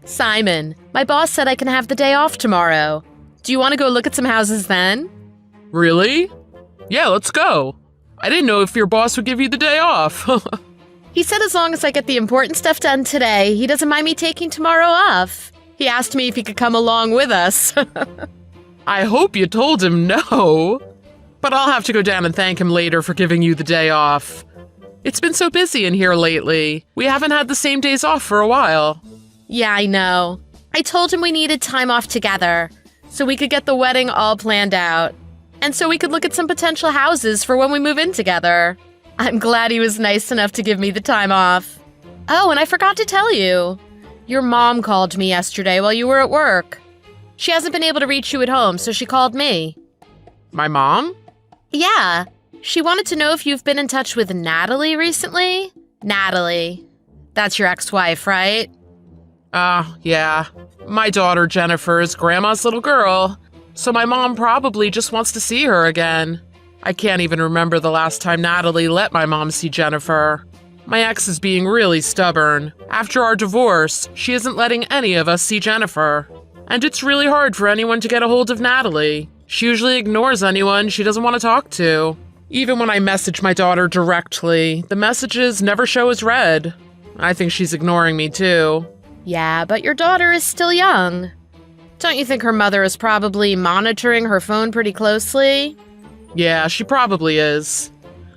Simon, my boss said I can have the day off tomorrow. Do you want to go look at some houses then? Really? Yeah, let's go. I didn't know if your boss would give you the day off. He said as long as I get the important stuff done today, he doesn't mind me taking tomorrow off. He asked me if he could come along with us. I hope you told him no. But I'll have to go down and thank him later for giving you the day off. It's been so busy in here lately. We haven't had the same days off for a while. Yeah, I know. I told him we needed time off together, so we could get the wedding all planned out. And so we could look at some potential houses for when we move in together. I'm glad he was nice enough to give me the time off. Oh, and I forgot to tell you. Your mom called me yesterday while you were at work. She hasn't been able to reach you at home, so she called me. My mom? Yeah. She wanted to know if you've been in touch with Natalie recently. Natalie. That's your ex-wife, right? Yeah. My daughter Jennifer is Grandma's little girl, so my mom probably just wants to see her again. I can't even remember the last time Natalie let my mom see Jennifer. My ex is being really stubborn. After our divorce, she isn't letting any of us see Jennifer. And it's really hard for anyone to get a hold of Natalie. She usually ignores anyone she doesn't want to talk to. Even when I message my daughter directly, the messages never show as read. I think she's ignoring me too. Yeah, but your daughter is still young. Don't you think her mother is probably monitoring her phone pretty closely? Yeah, she probably is.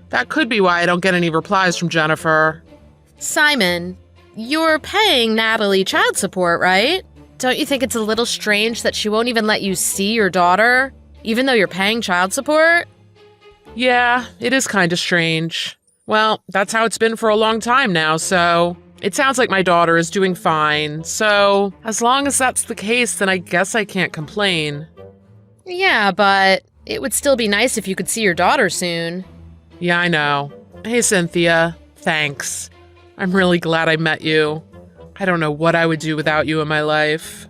That could be why I don't get any replies from Jennifer. Simon, you're paying Natalie child support, right? Don't you think it's a little strange that she won't even let you see your daughter, even though you're paying child support? Yeah, it is kind of strange. Well, that's how it's been for a long time now, so it sounds like my daughter is doing fine. So, as long as that's the case, then I guess I can't complain. Yeah, but it would still be nice if you could see your daughter soon. Yeah, I know. Hey, Cynthia. Thanks. I'm really glad I met you. I don't know what I would do without you in my life.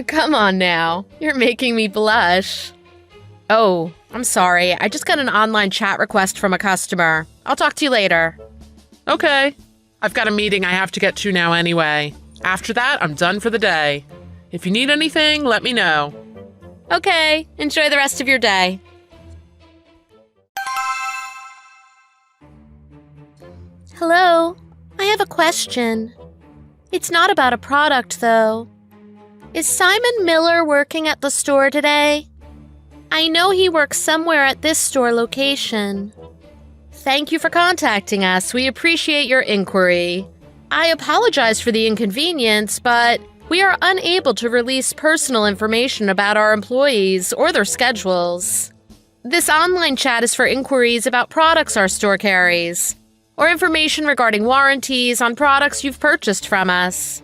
Come on now. You're making me blush. Oh, I'm sorry. I just got an online chat request from a customer. I'll talk to you later. Okay. I've got a meeting I have to get to now anyway. After that, I'm done for the day. If you need anything, let me know. Okay. Enjoy the rest of your day. Hello. I have a question. It's not about a product, though. Is Simon Miller working at the store today? I know he works somewhere at this store location. Thank you for contacting us. We appreciate your inquiry. I apologize for the inconvenience, but we are unable to release personal information about our employees or their schedules. This online chat is for inquiries about products our store carries, or information regarding warranties on products you've purchased from us.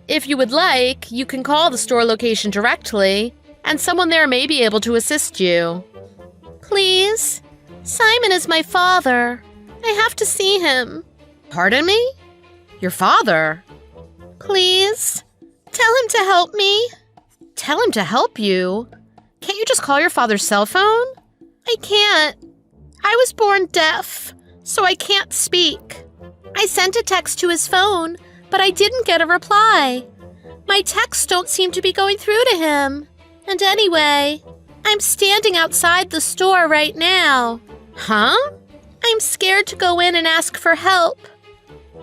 If you would like, you can call the store location directly, and someone there may be able to assist you. Please? Simon is my father. I have to see him. Pardon me? Your father? Please? Tell him to help me. Tell him to help you? Can't you just call your father's cell phone? I can't. I was born deaf, so I can't speak. I sent a text to his phone, but I didn't get a reply. My texts don't seem to be going through to him. And anyway, I'm standing outside the store right now. Huh? I'm scared to go in and ask for help.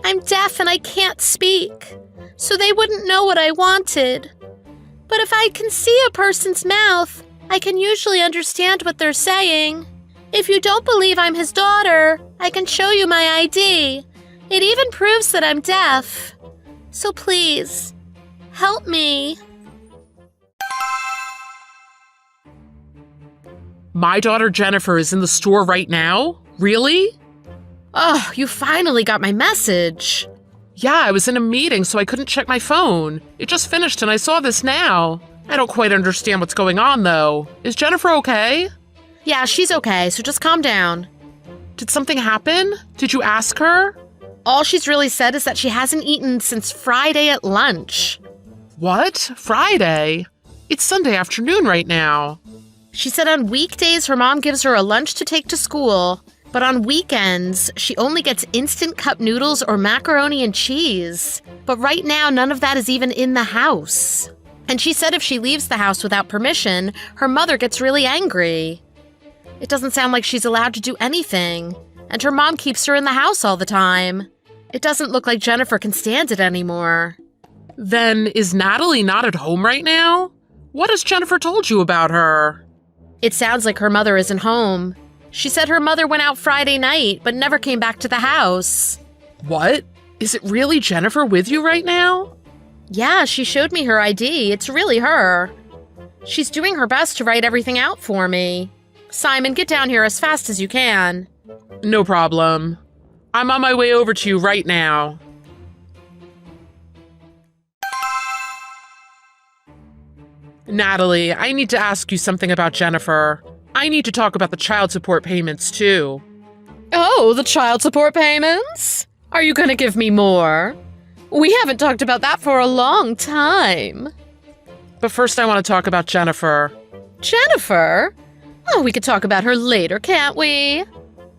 I'm deaf and I can't speak, so they wouldn't know what I wanted. But if I can see a person's mouth, I can usually understand what they're saying. If you don't believe I'm his daughter, I can show you my ID. It even proves that I'm deaf. So please, help me. My daughter Jennifer is in the store right now? Really? Oh, you finally got my message. Yeah, I was in a meeting, so I couldn't check my phone. It just finished and I saw this now. I don't quite understand what's going on, though. Is Jennifer okay? Yeah, she's okay, so just calm down. Did something happen? Did you ask her? All she's really said is that she hasn't eaten since Friday at lunch. What? Friday? It's Sunday afternoon right now. She said on weekdays her mom gives her a lunch to take to school, But on weekends, she only gets instant cup noodles or macaroni and cheese. But right now, none of that is even in the house. And she said if she leaves the house without permission, her mother gets really angry. It doesn't sound like she's allowed to do anything, and her mom keeps her in the house all the time. It doesn't look like Jennifer can stand it anymore. Then is Natalie not at home right now? What has Jennifer told you about her? It sounds like her mother isn't home. She said her mother went out Friday night, but never came back to the house. What? Is it really Jennifer with you right now? Yeah, she showed me her ID. It's really her. She's doing her best to write everything out for me. Simon, get down here as fast as you can. No problem. I'm on my way over to you right now. Natalie, I need to ask you something about Jennifer. I need to talk about the child support payments, too. Oh, the child support payments? Are you gonna give me more? We haven't talked about that for a long time. But first I want to talk about Jennifer. Jennifer? Oh, we could talk about her later, can't we?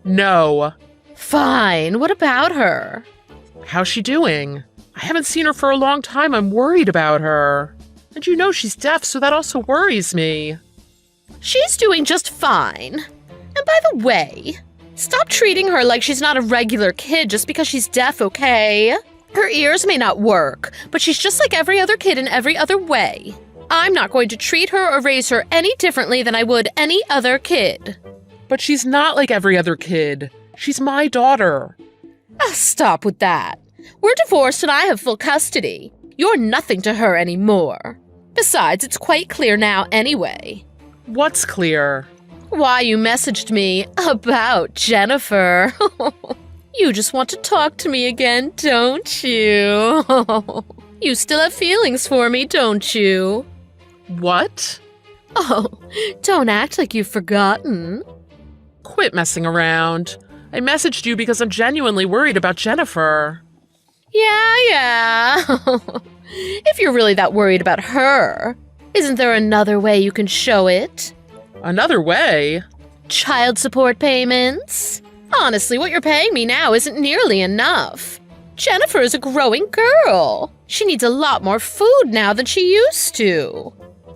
No. Fine, what about her? How's she doing? I haven't seen her for a long time. I'm worried about her. And you know she's deaf, so that also worries me. She's doing just fine. And by the way, stop treating her like she's not a regular kid just because she's deaf, okay? Her ears may not work, but she's just like every other kid in every other way. I'm not going to treat her or raise her any differently than I would any other kid. But she's not like every other kid. She's my daughter. Stop with that. We're divorced and I have full custody. You're nothing to her anymore. Besides, it's quite clear now anyway. What's clear? Why you messaged me about Jennifer. You just want to talk to me again, don't you? You still have feelings for me, don't you? What? Oh, don't act like you've forgotten. Quit messing around. I messaged you because I'm genuinely worried about Jennifer. Yeah. If you're really that worried about her, isn't there another way you can show it? Another way? Child support payments? Honestly, what you're paying me now isn't nearly enough. Jennifer is a growing girl. She needs a lot more food now than she used to.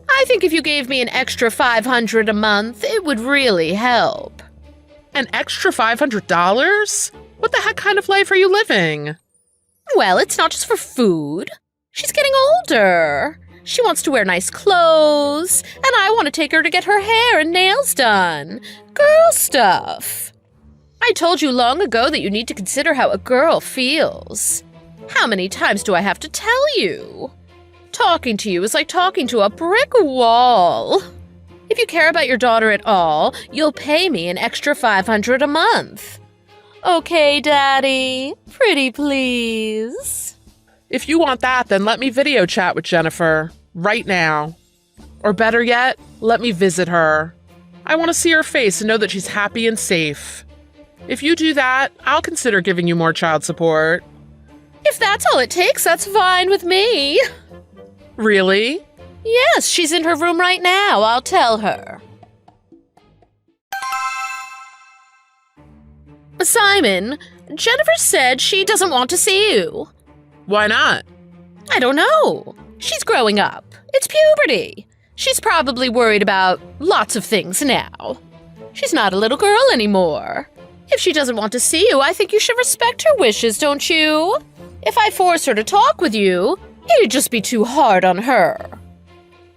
I think if you gave me an extra $500 a month, it would really help. An extra $500? What the heck kind of life are you living? Well, it's not just for food. She's getting older. She wants to wear nice clothes, and I want to take her to get her hair and nails done. Girl stuff. I told you long ago that you need to consider how a girl feels. How many times do I have to tell you? Talking to you is like talking to a brick wall. If you care about your daughter at all, you'll pay me an extra $500 a month. Okay, Daddy. Pretty please. If you want that, then let me video chat with Jennifer. Right now. Or better yet, let me visit her. I want to see her face and know that she's happy and safe. If you do that, I'll consider giving you more child support. If that's all it takes, that's fine with me. Really? Yes, she's in her room right now. I'll tell her. Simon, Jennifer said she doesn't want to see you. Why not? I don't know. She's growing up. It's puberty. She's probably worried about lots of things now. She's not a little girl anymore. If she doesn't want to see you, I think you should respect her wishes, don't you? If I force her to talk with you, it'd just be too hard on her.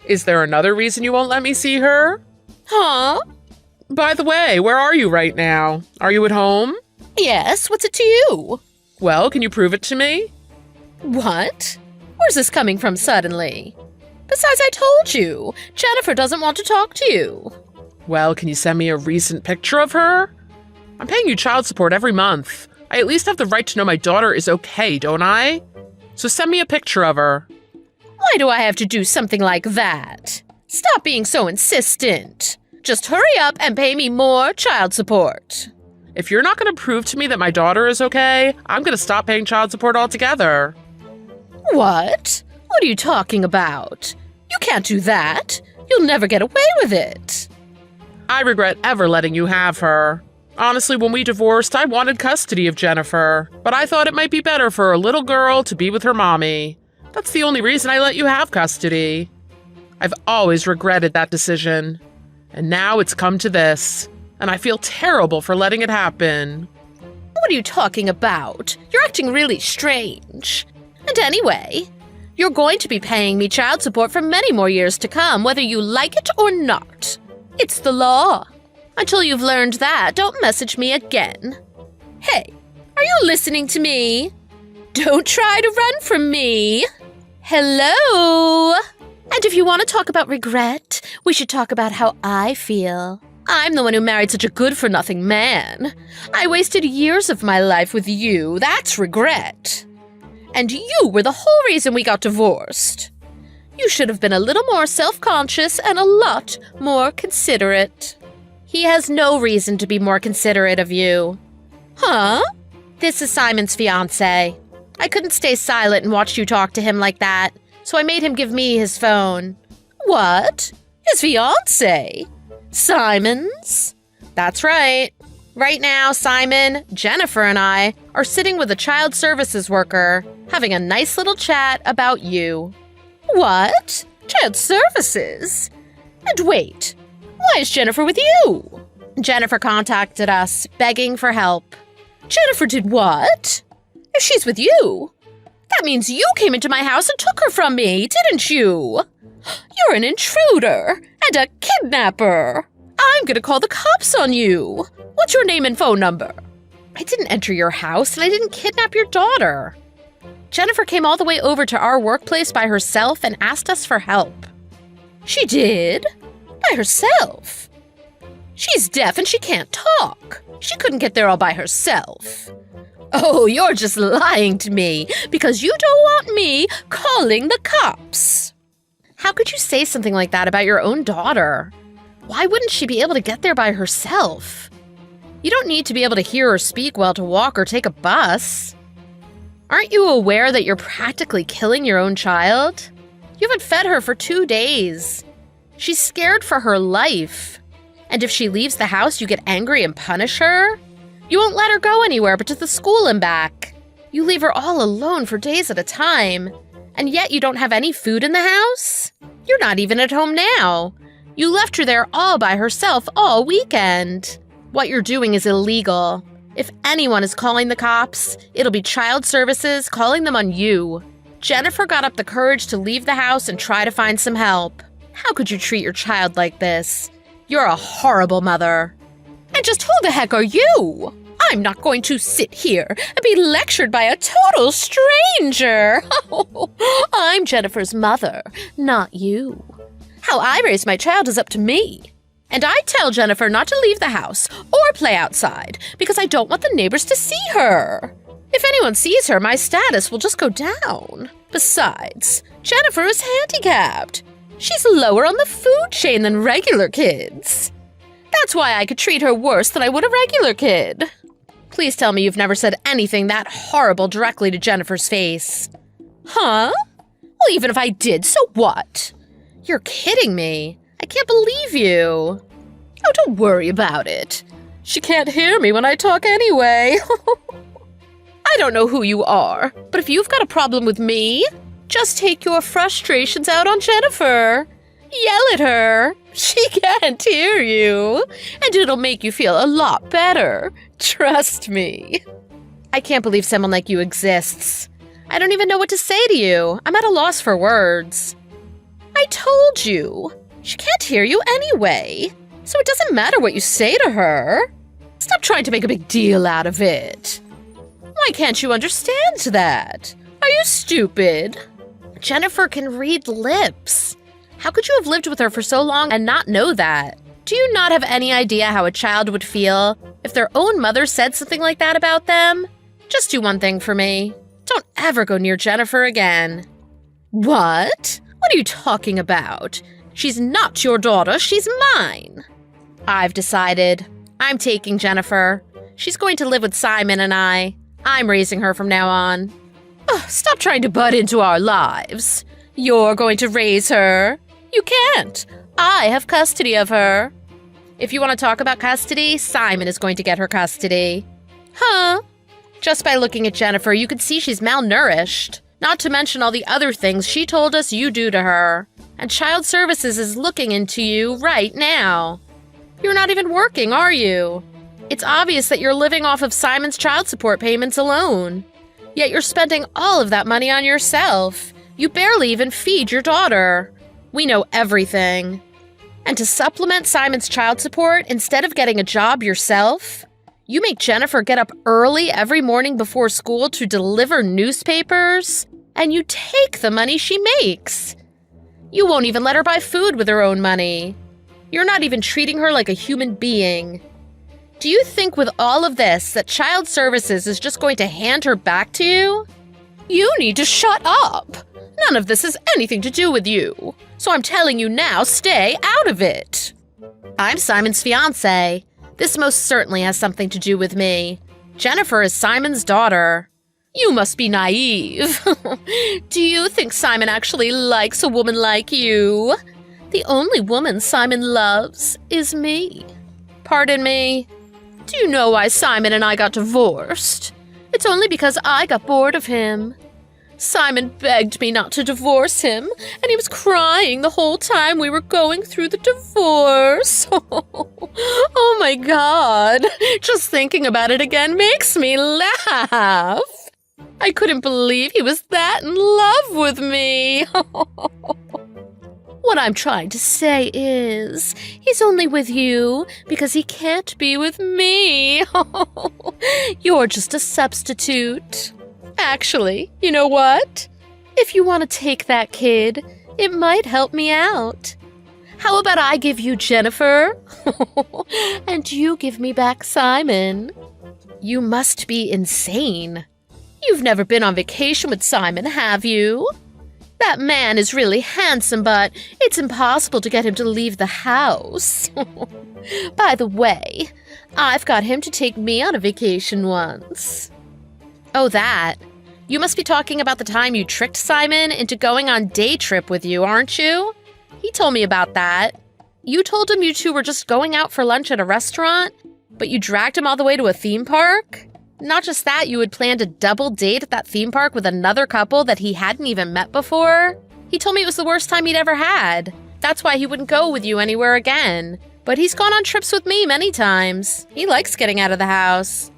Is there another reason you won't let me see her? Huh? By the way, where are you right now? Are you at home? Yes, what's it to you? Well, can you prove it to me? What? Where's this coming from suddenly? Besides, I told you, Jennifer doesn't want to talk to you. Well, can you send me a recent picture of her? I'm paying you child support every month. I at least have the right to know my daughter is okay, don't I? So send me a picture of her. Why do I have to do something like that? Stop being so insistent. Just hurry up and pay me more child support. If you're not going to prove to me that my daughter is okay, I'm going to stop paying child support altogether. What? What are you talking about? You can't do that. You'll never get away with it. I regret ever letting you have her. Honestly, when we divorced, I wanted custody of Jennifer, but I thought it might be better for a little girl to be with her mommy. That's the only reason I let you have custody. I've always regretted that decision. And now it's come to this, and I feel terrible for letting it happen. What are you talking about? You're acting really strange. And anyway, you're going to be paying me child support for many more years to come, whether you like it or not. It's the law. Until you've learned that, don't message me again. Hey, are you listening to me? Don't try to run from me. Hello? And if you want to talk about regret, we should talk about how I feel. I'm the one who married such a good-for-nothing man. I wasted years of my life with you. That's regret. And you were the whole reason we got divorced. You should have been a little more self-conscious and a lot more considerate. He has no reason to be more considerate of you. Huh? This is Simon's fiancé. I couldn't stay silent and watch you talk to him like that, so I made him give me his phone. What? His fiancé? Simon's? That's right. Right now, Simon, Jennifer, and I are sitting with a child services worker, having a nice little chat about you. What? Child services? And wait, why is Jennifer with you? Jennifer contacted us, begging for help. Jennifer did what? If she's with you, that means you came into my house and took her from me, didn't you? You're an intruder and a kidnapper. I'm gonna call the cops on you. What's your name and phone number? I didn't enter your house and I didn't kidnap your daughter. Jennifer came all the way over to our workplace by herself and asked us for help. She did? By herself? She's deaf and she can't talk. She couldn't get there all by herself. Oh, you're just lying to me because you don't want me calling the cops. How could you say something like that about your own daughter? Why wouldn't she be able to get there by herself? You don't need to be able to hear or speak well to walk or take a bus. Aren't you aware that you're practically killing your own child? You haven't fed her for 2 days. She's scared for her life. And if she leaves the house, you get angry and punish her? You won't let her go anywhere but to the school and back. You leave her all alone for days at a time. And yet you don't have any food in the house? You're not even at home now. You left her there all by herself all weekend. What you're doing is illegal. If anyone is calling the cops, it'll be child services calling them on you. Jennifer got up the courage to leave the house and try to find some help. How could you treat your child like this? You're a horrible mother. And just who the heck are you? I'm not going to sit here and be lectured by a total stranger. I'm Jennifer's mother, not you. How I raise my child is up to me. And I tell Jennifer not to leave the house or play outside because I don't want the neighbors to see her. If anyone sees her, my status will just go down. Besides, Jennifer is handicapped. She's lower on the food chain than regular kids. That's why I could treat her worse than I would a regular kid. Please tell me you've never said anything that horrible directly to Jennifer's face. Huh? Well, even if I did, so what? You're kidding me. I can't believe you. Oh, don't worry about it. She can't hear me when I talk anyway. I don't know who you are, but if you've got a problem with me, just take your frustrations out on Jennifer. Yell at her. She can't hear you, and it'll make you feel a lot better. Trust me. I can't believe someone like you exists. I don't even know what to say to you. I'm at a loss for words. I told you. She can't hear you anyway, so it doesn't matter what you say to her. Stop trying to make a big deal out of it. Why can't you understand that? Are you stupid? Jennifer can read lips. How could you have lived with her for so long and not know that? Do you not have any idea how a child would feel if their own mother said something like that about them? Just do one thing for me. Don't ever go near Jennifer again. What? What are you talking about? She's not your daughter, she's mine. I've decided. I'm taking Jennifer. She's going to live with Simon and I. I'm raising her from now on. Ugh, stop trying to butt into our lives. You're going to raise her. You can't. I have custody of her. If you want to talk about custody, Simon is going to get her custody. Huh? Just by looking at Jennifer, you could see she's malnourished. Not to mention all the other things she told us you do to her. And Child Services is looking into you right now. You're not even working, are you? It's obvious that you're living off of Simon's child support payments alone. Yet you're spending all of that money on yourself. You barely even feed your daughter. We know everything. And to supplement Simon's child support, instead of getting a job yourself, you make Jennifer get up early every morning before school to deliver newspapers, and you take the money she makes. You won't even let her buy food with her own money. You're not even treating her like a human being. Do you think with all of this that Child Services is just going to hand her back to you? You need to shut up. None of this has anything to do with you. So I'm telling you now, stay out of it. I'm Simon's fiancé. This most certainly has something to do with me. Jennifer is Simon's daughter. You must be naive. Do you think Simon actually likes a woman like you? The only woman Simon loves is me. Pardon me? Do you know why Simon and I got divorced? It's only because I got bored of him. Simon begged me not to divorce him, and he was crying the whole time we were going through the divorce. Oh my God. Just thinking about it again makes me laugh. I couldn't believe he was that in love with me. What I'm trying to say is, he's only with you because he can't be with me. You're just a substitute. Actually, you know what? If you want to take that kid, it might help me out. How about I give you Jennifer? And you give me back Simon? You must be insane. You've never been on vacation with Simon, have you? That man is really handsome, but it's impossible to get him to leave the house. By the way, I've got him to take me on a vacation once. Oh, that. You must be talking about the time you tricked Simon into going on day trip with you, aren't you? He told me about that. You told him you two were just going out for lunch at a restaurant, but you dragged him all the way to a theme park? Not just that, you had planned a double date at that theme park with another couple that he hadn't even met before. He told me it was the worst time he'd ever had. That's why he wouldn't go with you anywhere again. But he's gone on trips with me many times. He likes getting out of the house.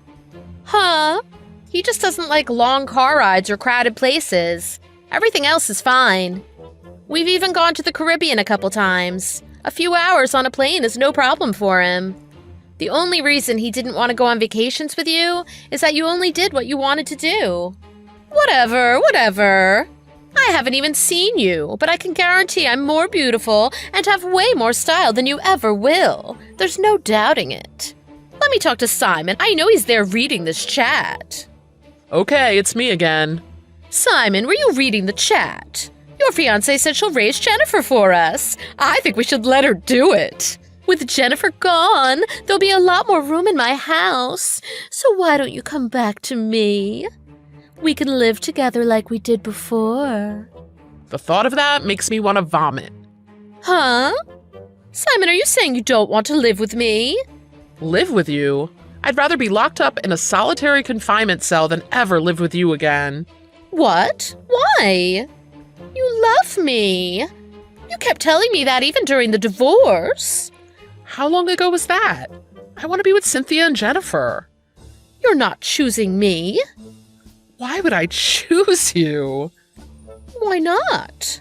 Huh? He just doesn't like long car rides or crowded places. Everything else is fine. We've even gone to the Caribbean a couple times. A few hours on a plane is no problem for him. The only reason he didn't want to go on vacations with you is that you only did what you wanted to do. Whatever. I haven't even seen you, but I can guarantee I'm more beautiful and have way more style than you ever will. There's no doubting it. Let me talk to Simon. I know he's there reading this chat. Okay, it's me again. Simon, were you reading the chat? Your fiancée said she'll raise Jennifer for us. I think we should let her do it. With Jennifer gone, there'll be a lot more room in my house. So why don't you come back to me? We can live together like we did before. The thought of that makes me want to vomit. Huh? Simon, are you saying you don't want to live with me? Live with you? I'd rather be locked up in a solitary confinement cell than ever live with you again. What? Why? You love me. You kept telling me that even during the divorce. How long ago was that? I want to be with Cynthia and Jennifer. You're not choosing me. Why would I choose you? Why not?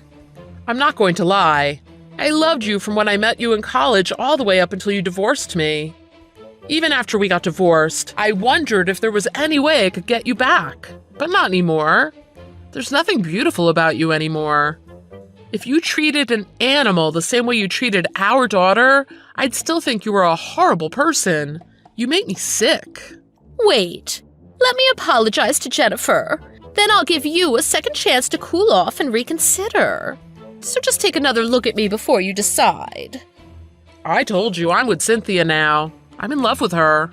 I'm not going to lie. I loved you from when I met you in college all the way up until you divorced me. Even after we got divorced, I wondered if there was any way I could get you back. But not anymore. There's nothing beautiful about you anymore. If you treated an animal the same way you treated our daughter, I'd still think you were a horrible person. You make me sick. Wait, let me apologize to Jennifer. Then I'll give you a second chance to cool off and reconsider. So just take another look at me before you decide. I told you I'm with Cynthia now. I'm in love with her.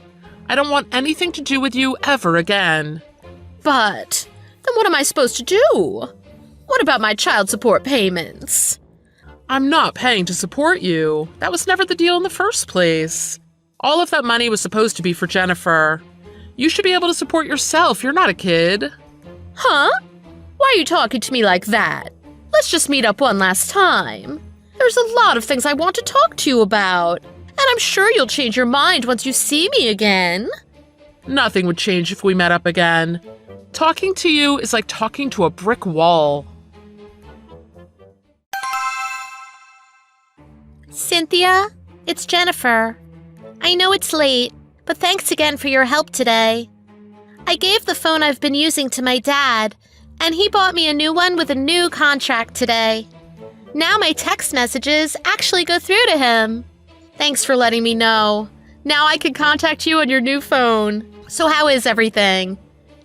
I don't want anything to do with you ever again. But then what am I supposed to do? What about my child support payments? I'm not paying to support you. That was never the deal in the first place. All of that money was supposed to be for Jennifer. You should be able to support yourself. You're not a kid. Huh? Why are you talking to me like that? Let's just meet up one last time. There's a lot of things I want to talk to you about, and I'm sure you'll change your mind once you see me again. Nothing would change if we met up again. Talking to you is like talking to a brick wall. Cynthia, it's Jennifer. I know it's late, but thanks again for your help today. I gave the phone I've been using to my dad, and he bought me a new one with a new contract today. Now my text messages actually go through to him. Thanks for letting me know. Now I can contact you on your new phone. So how is everything?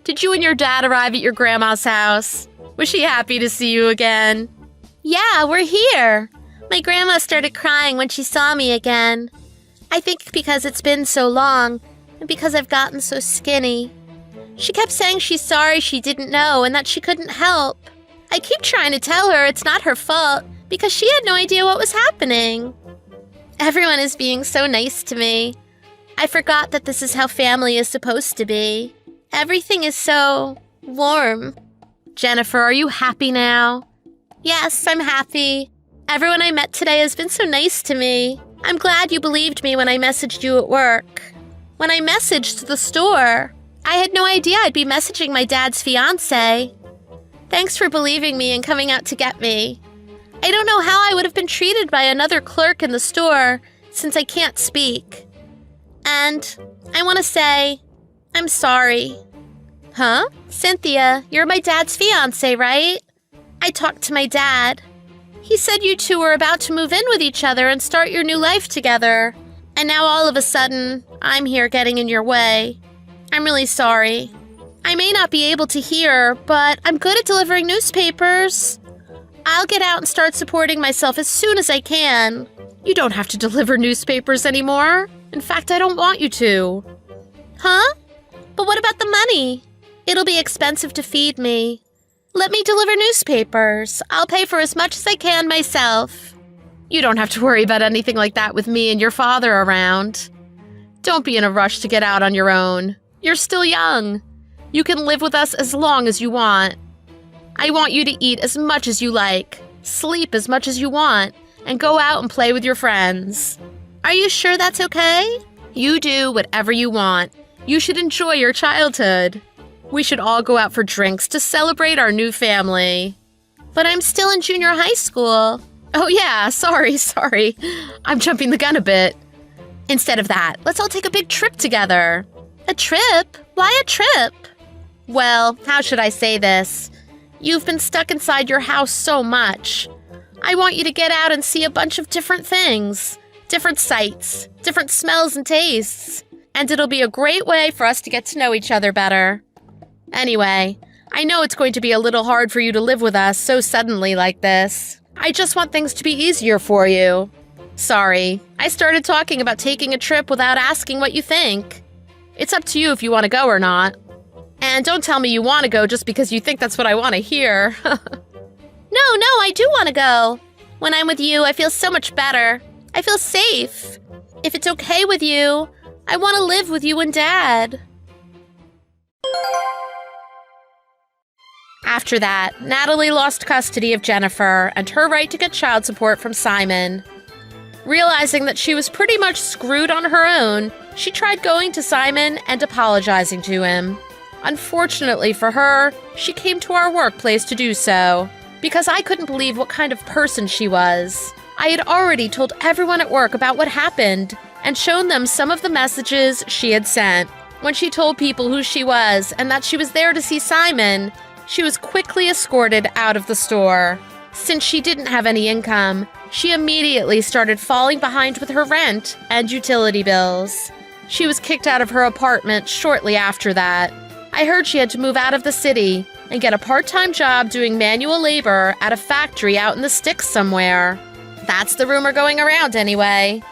Did you and your dad arrive at your grandma's house? Was she happy to see you again? Yeah, we're here. My grandma started crying when she saw me again. I think because it's been so long, and because I've gotten so skinny. She kept saying she's sorry she didn't know and that she couldn't help. I keep trying to tell her it's not her fault because she had no idea what was happening. Everyone is being so nice to me. I forgot that this is how family is supposed to be. Everything is so warm. Jennifer, are you happy now? Yes, I'm happy. Everyone I met today has been so nice to me. I'm glad you believed me when I messaged you at work. When I messaged the store, I had no idea I'd be messaging my dad's fiancé. Thanks for believing me and coming out to get me. I don't know how I would have been treated by another clerk in the store since I can't speak. And I want to say, I'm sorry. Huh? Cynthia, you're my dad's fiancé, right? I talked to my dad. He said you two were about to move in with each other and start your new life together. And now all of a sudden, I'm here getting in your way. I'm really sorry. I may not be able to hear, but I'm good at delivering newspapers. I'll get out and start supporting myself as soon as I can. You don't have to deliver newspapers anymore. In fact, I don't want you to. Huh? But what about the money? It'll be expensive to feed me. Let me deliver newspapers. I'll pay for as much as I can myself. You don't have to worry about anything like that with me and your father around. Don't be in a rush to get out on your own. You're still young. You can live with us as long as you want. I want you to eat as much as you like, sleep as much as you want, and go out and play with your friends. Are you sure that's okay? You do whatever you want. You should enjoy your childhood. We should all go out for drinks to celebrate our new family. But I'm still in junior high school. Oh yeah, sorry. I'm jumping the gun a bit. Instead of that, let's all take a big trip together. A trip? Why a trip? Well, how should I say this? You've been stuck inside your house so much. I want you to get out and see a bunch of different things. Different sights, different smells and tastes. And it'll be a great way for us to get to know each other better. Anyway, I know it's going to be a little hard for you to live with us so suddenly like this. I just want things to be easier for you. Sorry, I started talking about taking a trip without asking what you think. It's up to you if you want to go or not. And don't tell me you want to go just because you think that's what I want to hear. No, I do want to go. When I'm with you, I feel so much better. I feel safe. If it's okay with you, I want to live with you and Dad. After that, Natalie lost custody of Jennifer and her right to get child support from Simon. Realizing that she was pretty much screwed on her own, she tried going to Simon and apologizing to him. Unfortunately for her, she came to our workplace to do so, because I couldn't believe what kind of person she was. I had already told everyone at work about what happened and shown them some of the messages she had sent. When she told people who she was and that she was there to see Simon, she was quickly escorted out of the store. Since she didn't have any income, she immediately started falling behind with her rent and utility bills. She was kicked out of her apartment shortly after that. I heard she had to move out of the city and get a part-time job doing manual labor at a factory out in the sticks somewhere. That's the rumor going around anyway.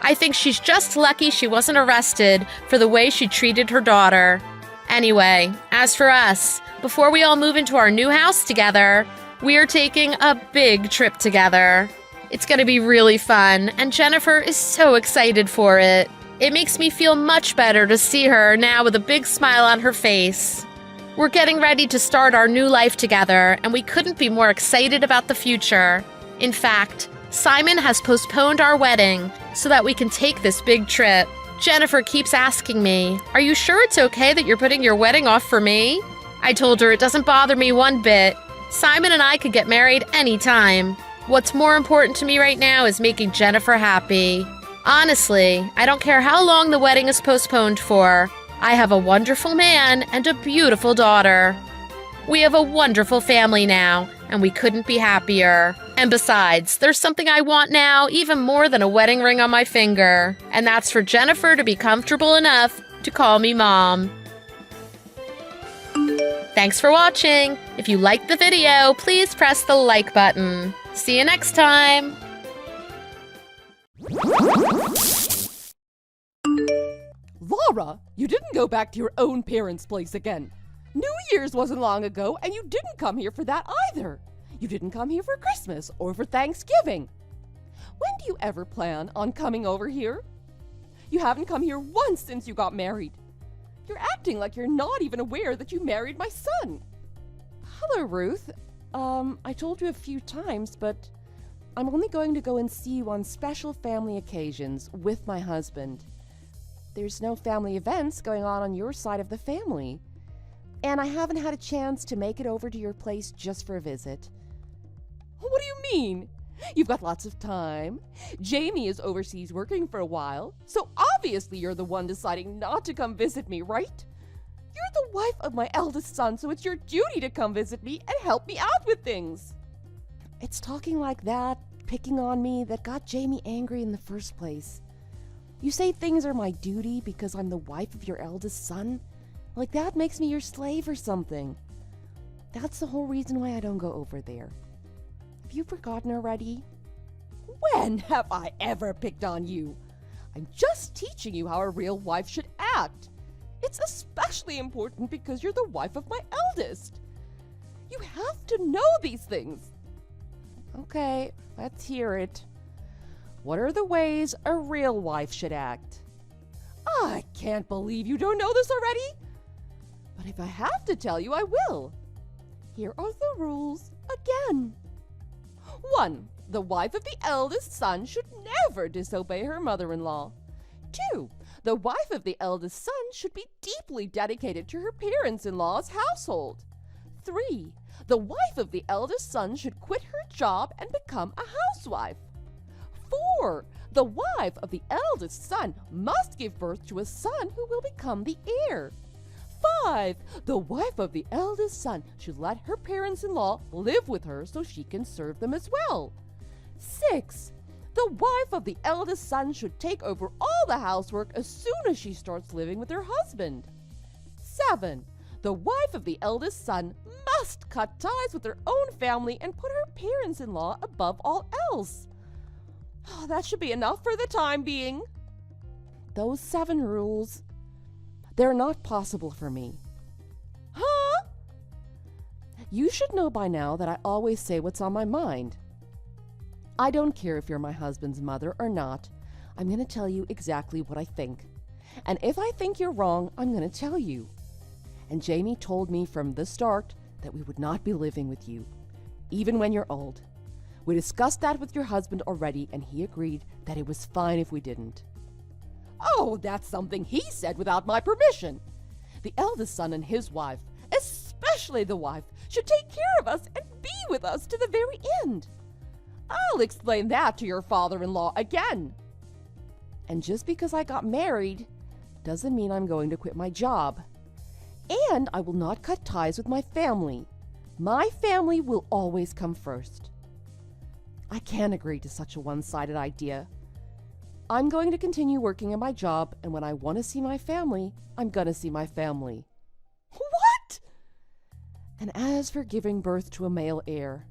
I think she's just lucky she wasn't arrested for the way she treated her daughter. Anyway, as for us, before we all move into our new house together, we are taking a big trip together. It's going to be really fun, and Jennifer is so excited for it. It makes me feel much better to see her now with a big smile on her face. We're getting ready to start our new life together, and we couldn't be more excited about the future. In fact, Simon has postponed our wedding so that we can take this big trip. Jennifer keeps asking me, "Are you sure it's okay that you're putting your wedding off for me?" I told her it doesn't bother me one bit. Simon and I could get married anytime. What's more important to me right now is making Jennifer happy. Honestly, I don't care how long the wedding is postponed for. I have a wonderful man and a beautiful daughter. We have a wonderful family now, and we couldn't be happier. And besides, there's something I want now even more than a wedding ring on my finger, and that's for Jennifer to be comfortable enough to call me Mom. Thanks for watching. If you liked the video, please press the like button. See you next time. Laura, you didn't go back to your own parents' place again. New Year's wasn't long ago, and you didn't come here for that either. You didn't come here for Christmas or for Thanksgiving. When do you ever plan on coming over here? You haven't come here once since you got married. You're acting like you're not even aware that you married my son. Hello, Ruth. I told you a few times, but I'm only going to go and see you on special family occasions with my husband. There's no family events going on your side of the family, and I haven't had a chance to make it over to your place just for a visit. What do you mean? You've got lots of time. Jamie is overseas working for a while, so obviously you're the one deciding not to come visit me, right? You're the wife of my eldest son, so it's your duty to come visit me and help me out with things. It's talking like that, picking on me, that got Jamie angry in the first place. You say things are my duty because I'm the wife of your eldest son? Like that makes me your slave or something. That's the whole reason why I don't go over there. Have you forgotten already? When have I ever picked on you? I'm just teaching you how a real wife should act. It's especially important because you're the wife of my eldest. You have to know these things. Okay, let's hear it. What are the ways a real wife should act? I can't believe you don't know this already. But if I have to tell you, I will. Here are the rules again. 1. The wife of the eldest son should never disobey her mother-in-law. 2. The wife of the eldest son should be deeply dedicated to her parents-in-law's household. 3. The wife of the eldest son should quit her job and become a housewife. 4. The wife of the eldest son must give birth to a son who will become the heir. 5. The wife of the eldest son should let her parents-in-law live with her so she can serve them as well. 6. The wife of the eldest son should take over all the housework as soon as she starts living with her husband. 7. The wife of the eldest son must cut ties with her own family and put her parents-in-law above all else. Oh, that should be enough for the time being. Those 7 rules, they're not possible for me. Huh? You should know by now that I always say what's on my mind. I don't care if you're my husband's mother or not. I'm going to tell you exactly what I think. And if I think you're wrong, I'm going to tell you. And Jamie told me from the start that we would not be living with you, even when you're old. We discussed that with your husband already, and he agreed that it was fine if we didn't. Oh, that's something he said without my permission. The eldest son and his wife, especially the wife, should take care of us and be with us to the very end. I'll explain that to your father-in-law again. And just because I got married doesn't mean I'm going to quit my job. And I will not cut ties with my family. My family will always come first. I can't agree to such a one-sided idea. I'm going to continue working at my job, and when I want to see my family, I'm going to see my family. What? And as for giving birth to a male heir,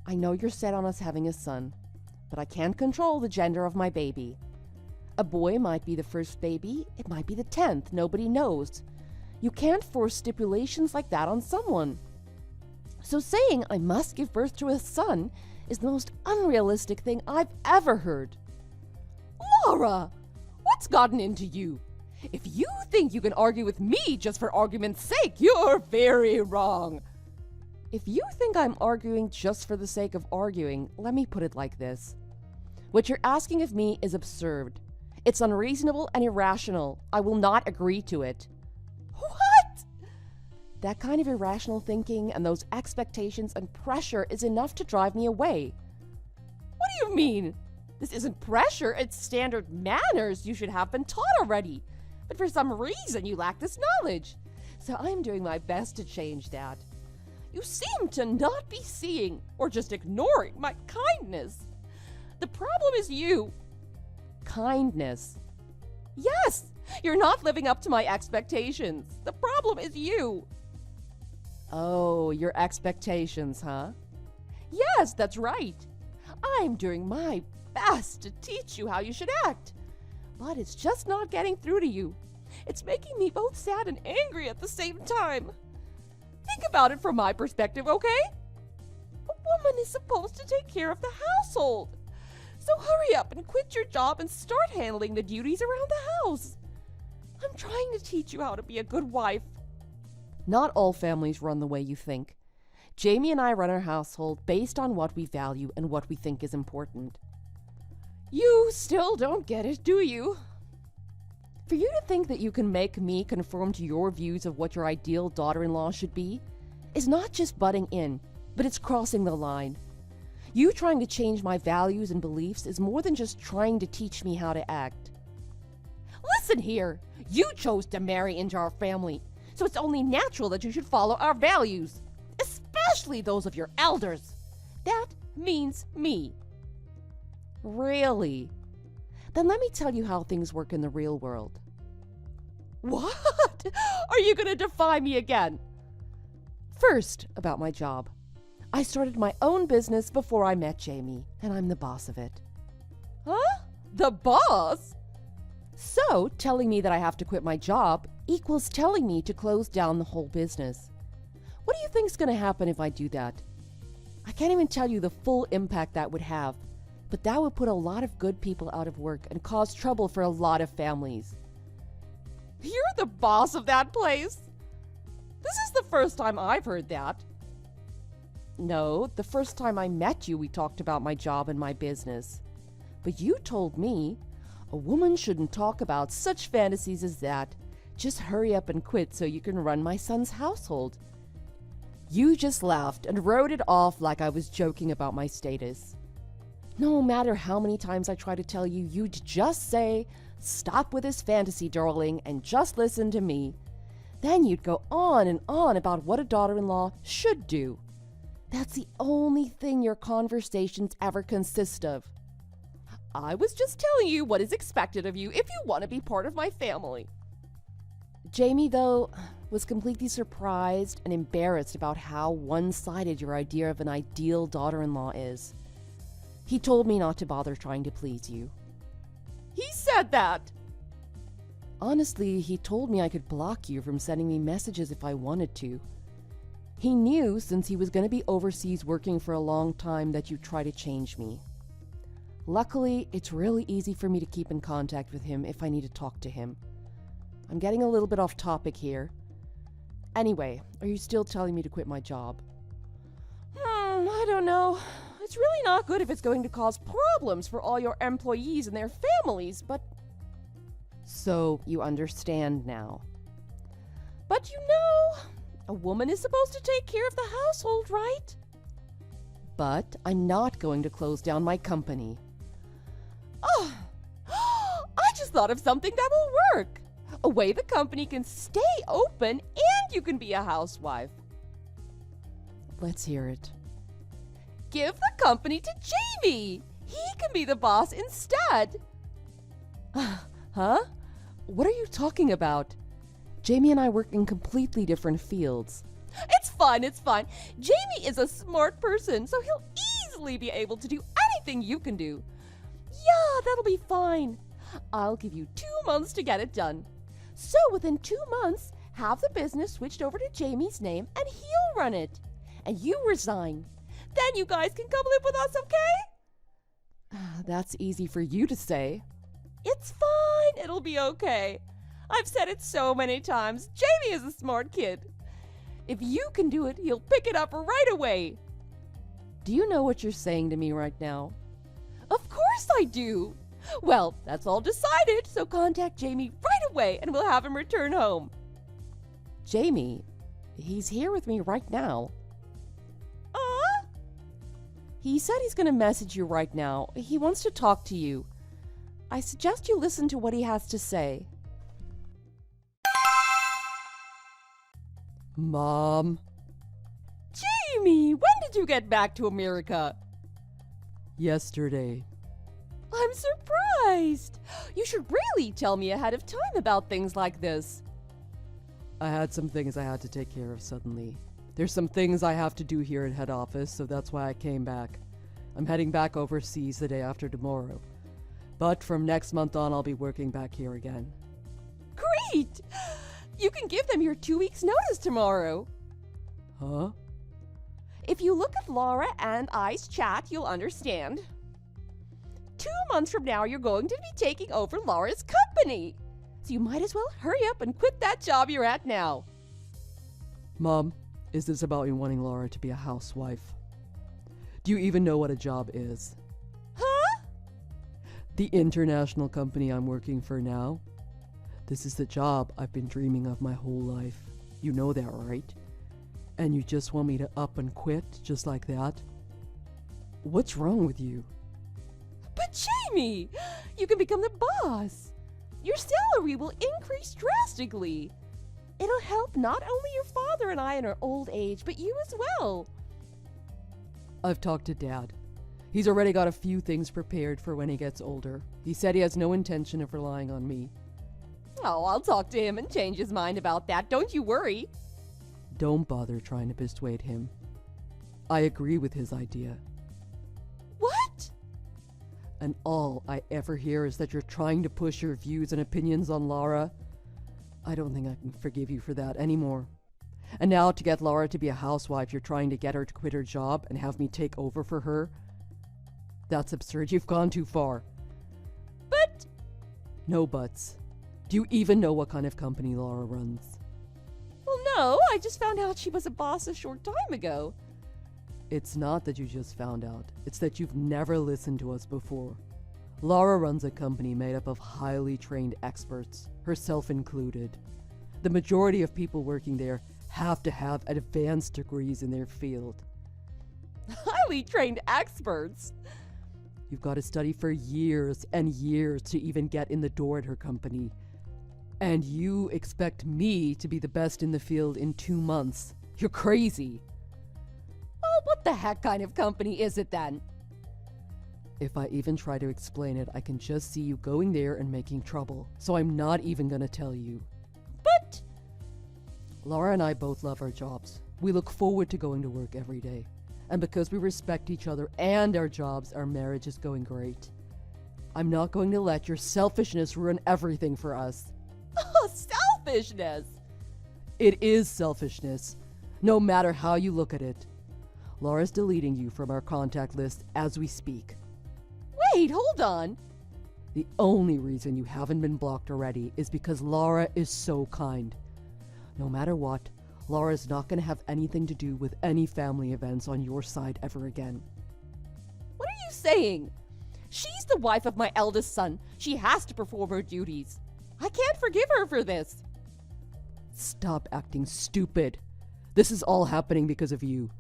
I know you're set on us having a son, but I can't control the gender of my baby. A boy might be the first baby, it might be the 10th, nobody knows. You can't force stipulations like that on someone. So saying I must give birth to a son is the most unrealistic thing I've ever heard. Laura, what's gotten into you? If you think you can argue with me just for argument's sake, you're very wrong. If you think I'm arguing just for the sake of arguing, let me put it like this. What you're asking of me is absurd. It's unreasonable and irrational. I will not agree to it. What? That kind of irrational thinking and those expectations and pressure is enough to drive me away. What do you mean? This isn't pressure, it's standard manners you should have been taught already. But for some reason you lack this knowledge. So I'm doing my best to change that. You seem to not be seeing or just ignoring my kindness. The problem is you. Kindness. Yes, you're not living up to my expectations. The problem is you. Oh, your expectations, huh? Yes, that's right. I'm doing my best to teach you how you should act. But it's just not getting through to you. It's making me both sad and angry at the same time. Think about it from my perspective, okay? A woman is supposed to take care of the household. So hurry up and quit your job and start handling the duties around the house. I'm trying to teach you how to be a good wife. Not all families run the way you think. Jamie and I run our household based on what we value and what we think is important. You still don't get it, do you? For you to think that you can make me conform to your views of what your ideal daughter-in-law should be is not just butting in, but it's crossing the line. You trying to change my values and beliefs is more than just trying to teach me how to act. Listen here, you chose to marry into our family, so it's only natural that you should follow our values, especially those of your elders. That means me. Really? Then let me tell you how things work in the real world. What? Are you going to defy me again? First, about my job. I started my own business before I met Jamie, and I'm the boss of it. Huh? The boss? So, telling me that I have to quit my job equals telling me to close down the whole business. What do you think's going to happen if I do that? I can't even tell you the full impact that would have, but that would put a lot of good people out of work and cause trouble for a lot of families. You're the boss of that place? This is the first time I've heard that. No, the first time I met you, we talked about my job and my business. But you told me a woman shouldn't talk about such fantasies as that. Just hurry up and quit so you can run my son's household. You just laughed and wrote it off like I was joking about my status. No matter how many times I try to tell you, you'd just say, "Stop with this fantasy, darling, and just listen to me." Then you'd go on and on about what a daughter-in-law should do. That's the only thing your conversations ever consist of. I was just telling you what is expected of you if you want to be part of my family. Jamie, though, was completely surprised and embarrassed about how one-sided your idea of an ideal daughter-in-law is. He told me not to bother trying to please you. He said that! Honestly, he told me I could block you from sending me messages if I wanted to. He knew, since he was going to be overseas working for a long time, that you'd try to change me. Luckily, it's really easy for me to keep in contact with him if I need to talk to him. I'm getting a little bit off topic here. Anyway, are you still telling me to quit my job? I don't know. It's really not good if it's going to cause problems for all your employees and their families, but... So, you understand now. But you know, a woman is supposed to take care of the household, right? But I'm not going to close down my company. Oh, I just thought of something that will work. A way the company can stay open and you can be a housewife. Let's hear it. Give the company to Jamie. He can be the boss instead. Huh? What are you talking about? Jamie and I work in completely different fields. It's fine. Jamie is a smart person, so he'll easily be able to do anything you can do. Yeah, that'll be fine. I'll give you 2 months to get it done. So within 2 months, have the business switched over to Jamie's name and he'll run it. And you resign. Then you guys can come live with us, okay? That's easy for you to say. It's fine. It'll be okay. I've said it so many times. Jamie is a smart kid. If you can do it, he'll pick it up right away. Do you know what you're saying to me right now? Of course I do. Well, that's all decided, so contact Jamie right away and we'll have him return home. Jamie, he's here with me right now. He said he's going to message you right now. He wants to talk to you. I suggest you listen to what he has to say. Mom. Jamie, when did you get back to America? Yesterday. I'm surprised. You should really tell me ahead of time about things like this. I had some things I had to take care of suddenly. There's some things I have to do here at head office, so that's why I came back. I'm heading back overseas the day after tomorrow. But from next month on, I'll be working back here again. Great! You can give them your 2 weeks' notice tomorrow. Huh? If you look at Laura and I's chat, you'll understand. 2 months from now, you're going to be taking over Laura's company. So you might as well hurry up and quit that job you're at now. Mom, is this about you wanting Laura to be a housewife? Do you even know what a job is? Huh? The international company I'm working for now. This is the job I've been dreaming of my whole life. You know that, right? And you just want me to up and quit just like that? What's wrong with you? But Jamie, you can become the boss. Your salary will increase drastically. It'll help not only your father and I in our old age, but you as well. I've talked to Dad. He's already got a few things prepared for when he gets older. He said he has no intention of relying on me. Oh, I'll talk to him and change his mind about that. Don't you worry. Don't bother trying to persuade him. I agree with his idea. What? And all I ever hear is that you're trying to push your views and opinions on Laura. I don't think I can forgive you for that anymore. And now to get Laura to be a housewife, you're trying to get her to quit her job and have me take over for her? That's absurd. You've gone too far. But... No buts. Do you even know what kind of company Laura runs? Well, no. I just found out she was a boss a short time ago. It's not that you just found out. It's that you've never listened to us before. Laura runs a company made up of highly trained experts, herself included. The majority of people working there have to have advanced degrees in their field. Highly trained experts? You've got to study for years and years to even get in the door at her company. And you expect me to be the best in the field in 2 months. You're crazy. Well, what the heck kind of company is it then? If I even try to explain it, I can just see you going there and making trouble. So I'm not even gonna tell you. But... Laura and I both love our jobs. We look forward to going to work every day. And because we respect each other and our jobs, our marriage is going great. I'm not going to let your selfishness ruin everything for us. Oh, selfishness! It is selfishness, no matter how you look at it. Laura's deleting you from our contact list as we speak. Wait, hold on. The only reason you haven't been blocked already is because Laura is so kind. No matter what, Laura's not going to have anything to do with any family events on your side ever again. What are you saying? She's the wife of my eldest son. She has to perform her duties. I can't forgive her for this. Stop acting stupid. This is all happening because of you.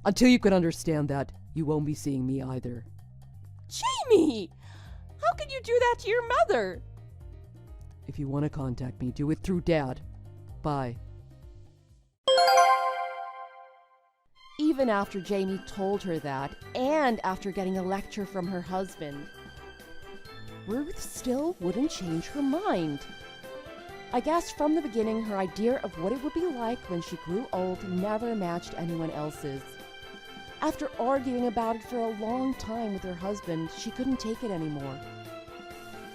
Until you can understand that, you won't be seeing me either. Jamie! How can you do that to your mother? If you want to contact me, do it through Dad. Bye. Even after Jamie told her that, and after getting a lecture from her husband, Ruth still wouldn't change her mind. I guess from the beginning, her idea of what it would be like when she grew old never matched anyone else's. After arguing about it for a long time with her husband, she couldn't take it anymore.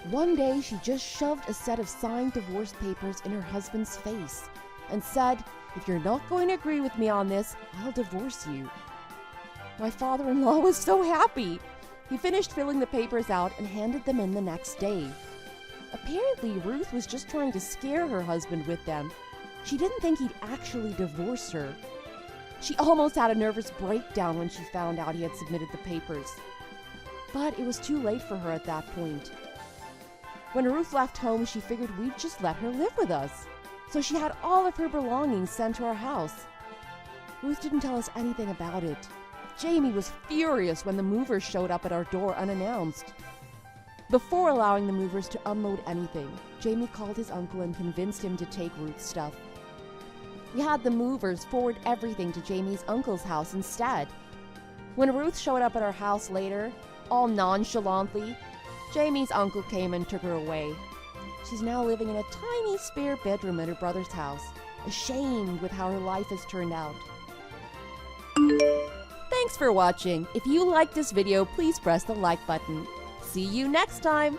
One day, she just shoved a set of signed divorce papers in her husband's face and said, "If you're not going to agree with me on this, I'll divorce you." My father-in-law was so happy. He finished filling the papers out and handed them in the next day. Apparently, Ruth was just trying to scare her husband with them. She didn't think he'd actually divorce her. She almost had a nervous breakdown when she found out he had submitted the papers. But it was too late for her at that point. When Ruth left home, she figured we'd just let her live with us. So she had all of her belongings sent to our house. Ruth didn't tell us anything about it. Jamie was furious when the movers showed up at our door unannounced. Before allowing the movers to unload anything, Jamie called his uncle and convinced him to take Ruth's stuff. We had the movers forward everything to Jamie's uncle's house instead. When Ruth showed up at our house later, all nonchalantly, Jamie's uncle came and took her away. She's now living in a tiny spare bedroom at her brother's house, ashamed with how her life has turned out. Thanks for watching. If you liked this video, please press the like button. See you next time!